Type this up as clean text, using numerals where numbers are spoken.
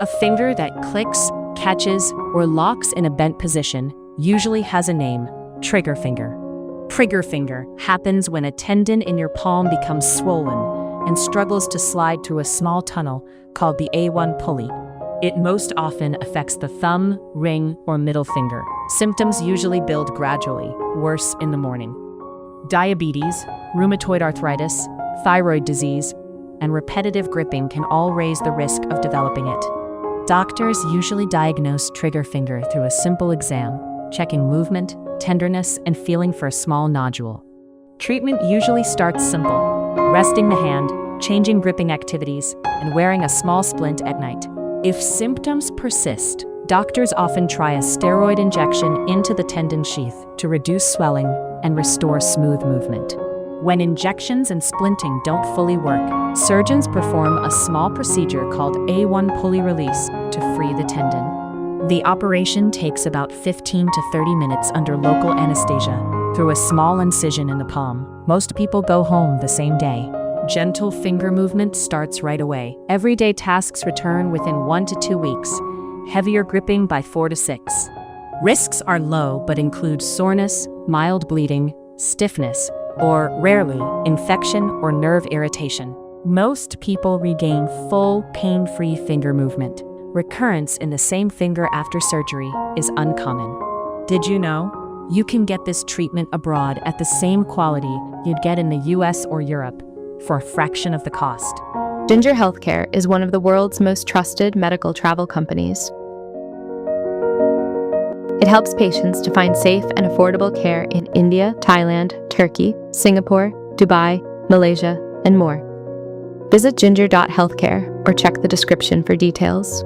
A finger that clicks, catches, or locks in a bent position usually has a name: trigger finger. Trigger finger happens when a tendon in your palm becomes swollen and struggles to slide through a small tunnel called the A1 pulley. It most often affects the thumb, ring, or middle finger. Symptoms usually build gradually, worse in the morning. Diabetes, rheumatoid arthritis, thyroid disease, and repetitive gripping can all raise the risk of developing it. Doctors usually diagnose trigger finger through a simple exam, checking movement, tenderness, and feeling for a small nodule. Treatment usually starts simple: resting the hand, changing gripping activities, and wearing a small splint at night. If symptoms persist, doctors often try a steroid injection into the tendon sheath to reduce swelling and restore smooth movement. When injections and splinting don't fully work, surgeons perform a small procedure called A1 pulley release to free the tendon. The operation takes about 15 to 30 minutes under local anesthesia through a small incision in the palm. Most people go home the same day. Gentle finger movement starts right away. Everyday tasks return within 1 to 2 weeks. Heavier gripping by 4 to 6. Risks are low but include soreness, mild bleeding, stiffness, or, rarely, infection or nerve irritation. Most people regain full, pain-free finger movement. Recurrence in the same finger after surgery is uncommon. Did you know? You can get this treatment abroad at the same quality you'd get in the US or Europe, for a fraction of the cost. Ginger Healthcare is one of the world's most trusted medical travel companies. It helps patients to find safe and affordable care in India, Thailand, Turkey, Singapore, Dubai, Malaysia, and more. Visit ginger.healthcare or check the description for details.